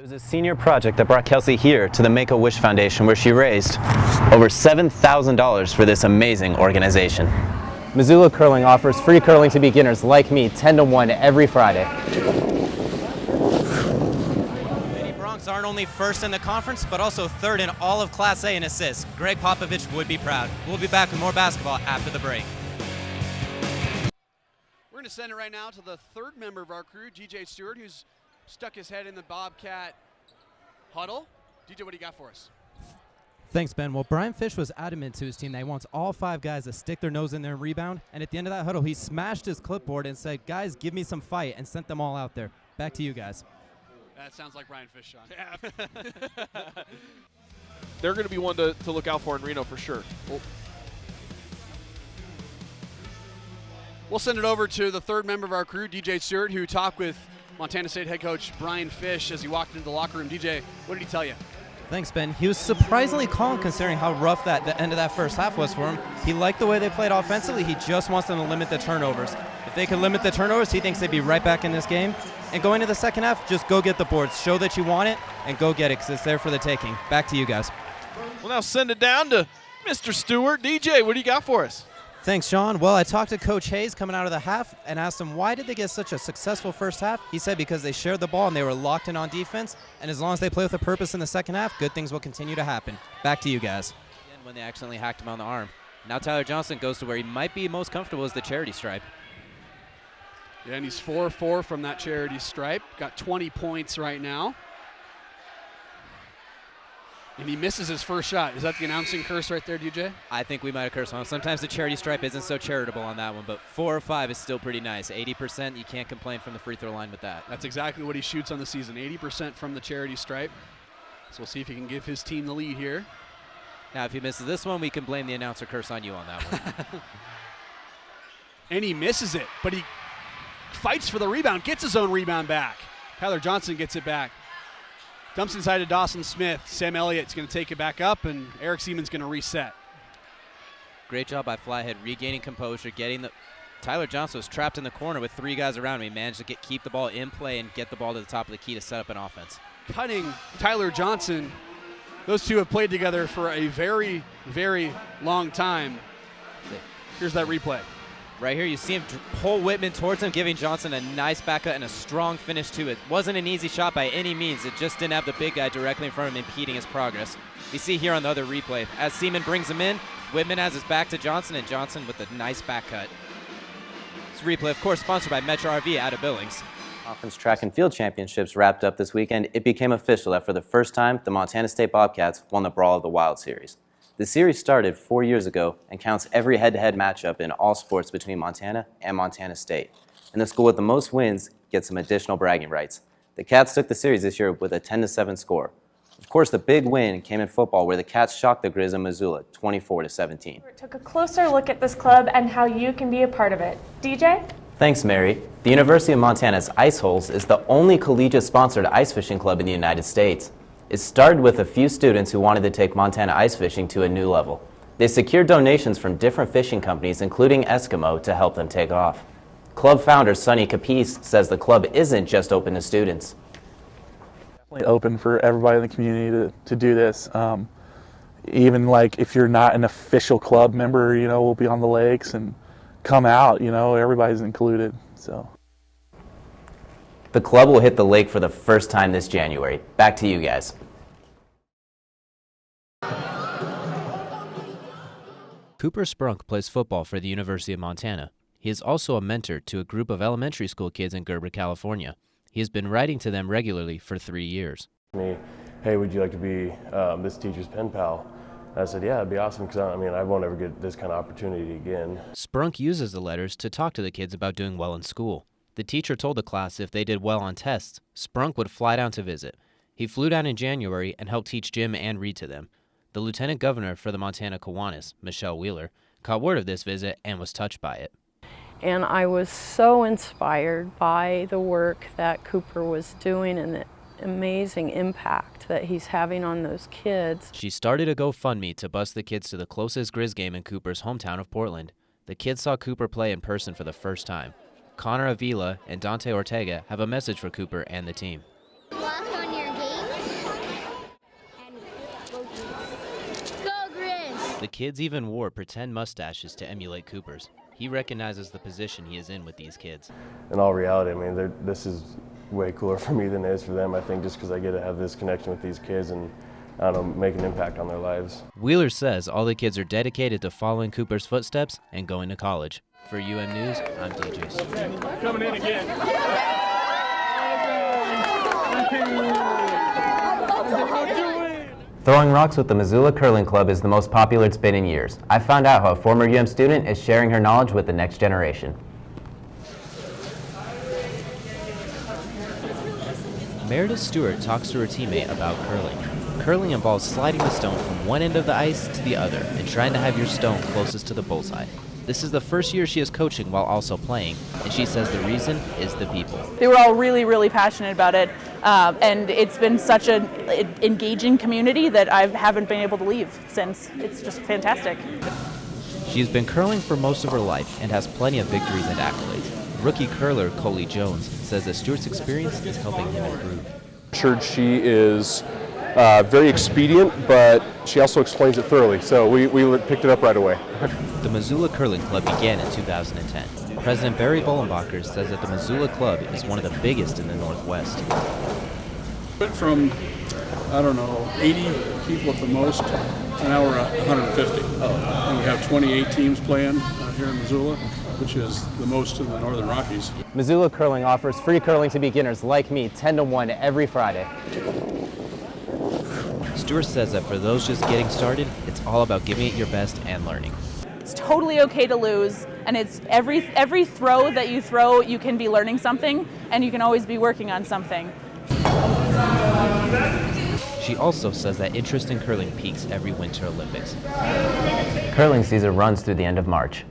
It was a senior project that brought Kelsey here to the Make-A-Wish Foundation, where she raised over $7,000 for this amazing organization. Missoula Curling offers free curling to beginners like me 10 to 1 every Friday. Lady Broncs aren't only first in the conference, but also third in all of Class A in assists. Greg Popovich would be proud. We'll be back with more basketball after the break. We're going to send it right now to the third member of our crew, DJ Stewart, who's stuck his head in the Bobcat huddle. DJ, what do you got for us? Thanks, Ben. Well, Brian Fish was adamant to his team that he wants all 5 guys to stick their nose in there and rebound. And at the end of that huddle, he smashed his clipboard and said, guys, give me some fight, and sent them all out there. Back to you guys. That sounds like Brian Fish, Sean. Yeah. They're going to be one to look out for in Reno for sure. We'll send it over to the third member of our crew, DJ Stewart, who talked with Montana State head coach Brian Fish as he walked into the locker room. DJ, what did he tell you? Thanks, Ben. He was surprisingly calm considering how rough the end of that first half was for him. He liked the way they played offensively. He just wants them to limit the turnovers. If they can limit the turnovers, he thinks they'd be right back in this game. And going to the second half, just go get the boards. Show that you want it, and go get it, because it's there for the taking. Back to you guys. We'll now send it down to Mr. Stewart. DJ, what do you got for us? Thanks, Sean. Well, I talked to Coach Hayes coming out of the half and asked him why did they get such a successful first half. He said because they shared the ball and they were locked in on defense, and as long as they play with a purpose in the second half, good things will continue to happen. Back to you guys. When they accidentally hacked him on the arm. Now Tyler Johnson goes to where he might be most comfortable is the charity stripe. Yeah, and he's 4-4 from that charity stripe. Got 20 points right now. And he misses his first shot. Is that the announcing curse right there, DJ? I think we might have cursed on him. Sometimes the charity stripe isn't so charitable on that one, but 4 or 5 is still pretty nice. 80%, you can't complain from the free throw line with that. That's exactly what he shoots on the season, 80% from the charity stripe. So we'll see if he can give his team the lead here. Now, if he misses this one, we can blame the announcer curse on you on that one. And he misses it, but he fights for the rebound, gets his own rebound back. Tyler Johnson gets it back. Dumps inside to Dawson Smith. Sam Elliott's going to take it back up, and Eric Seaman's going to reset. Great job by Flyhead regaining composure, getting the. Tyler Johnson was trapped in the corner with 3 guys around him. He managed to keep the ball in play and get the ball to the top of the key to set up an offense. Cutting Tyler Johnson. Those two have played together for a very, very long time. Here's that replay. Right here, you see him pull Whitman towards him, giving Johnson a nice back cut and a strong finish to it. Wasn't an easy shot by any means. It just didn't have the big guy directly in front of him impeding his progress. You see here on the other replay, as Seaman brings him in, Whitman has his back to Johnson, and Johnson with a nice back cut. This replay, of course, sponsored by Metro RV out of Billings. Conference track and field championships wrapped up this weekend. It became official that for the first time, the Montana State Bobcats won the Brawl of the Wild series. The series started 4 years ago and counts every head-to-head matchup in all sports between Montana and Montana State. And the school with the most wins gets some additional bragging rights. The Cats took the series this year with a 10-7 score. Of course, the big win came in football, where the Cats shocked the Grizz of Missoula 24-17. We took a closer look at this club and how you can be a part of it. DJ? Thanks, Mary. The University of Montana's Ice Holes is the only collegiate-sponsored ice fishing club in the United States. It started with a few students who wanted to take Montana ice fishing to a new level. They secured donations from different fishing companies, including Eskimo, to help them take off. Club founder Sonny Capice says the club isn't just open to students. Definitely open for everybody in the community to do this. Even like if you're not an official club member, you know, we'll be on the lakes and come out, you know, everybody's included. So. The club will hit the lake for the first time this January. Back to you guys. Cooper Sprunk plays football for the University of Montana. He is also a mentor to a group of elementary school kids in Gerber, California. He has been writing to them regularly for 3 years. Me, hey, would you like to be this teacher's pen pal? And I said, yeah, it'd be awesome, because I won't ever get this kind of opportunity again. Sprunk uses the letters to talk to the kids about doing well in school. The teacher told the class if they did well on tests, Sprunk would fly down to visit. He flew down in January and helped teach gym and read to them. The lieutenant governor for the Montana Kiwanis, Michelle Wheeler, caught word of this visit and was touched by it. And I was so inspired by the work that Cooper was doing and the amazing impact that he's having on those kids. She started a GoFundMe to bus the kids to the closest Grizz game in Cooper's hometown of Portland. The kids saw Cooper play in person for the first time. Connor Avila and Dante Ortega have a message for Cooper and the team. Lock on your gate The kids even wore pretend mustaches to emulate Cooper's. He recognizes the position he is in with these kids. In all reality, I mean, this is way cooler for me than it is for them, I think, just because I get to have this connection with these kids and, I don't know, make an impact on their lives. Wheeler says all the kids are dedicated to following Cooper's footsteps and going to college. For UM News, I'm DJ. Coming in again. Throwing rocks with the Missoula Curling Club is the most popular it's been in years. I found out how a former UM student is sharing her knowledge with the next generation. Meredith Stewart talks to her teammate about curling. Curling involves sliding the stone from one end of the ice to the other and trying to have your stone closest to the bullseye. This is the first year she is coaching while also playing, and she says the reason is the people. They were all really, really passionate about it, and it's been such an engaging community that I haven't been able to leave since. It's just fantastic. She has been curling for most of her life and has plenty of victories and accolades. Rookie curler Coley Jones says that Stewart's experience is helping him improve. She is very expedient, but she also explains it thoroughly, so we picked it up right away. The Missoula Curling Club began in 2010. President Barry Bollenbacher says that the Missoula Club is one of the biggest in the Northwest. Went from, I don't know, 80 people at the most, and now we're at 150. And we have 28 teams playing here in Missoula, which is the most in the Northern Rockies. Missoula Curling offers free curling to beginners like me 10 to 1 every Friday. Stewart says that for those just getting started, it's all about giving it your best and learning. It's totally okay to lose, and it's every throw that you throw, you can be learning something, and you can always be working on something. She also says that interest in curling peaks every Winter Olympics. Curling season runs through the end of March.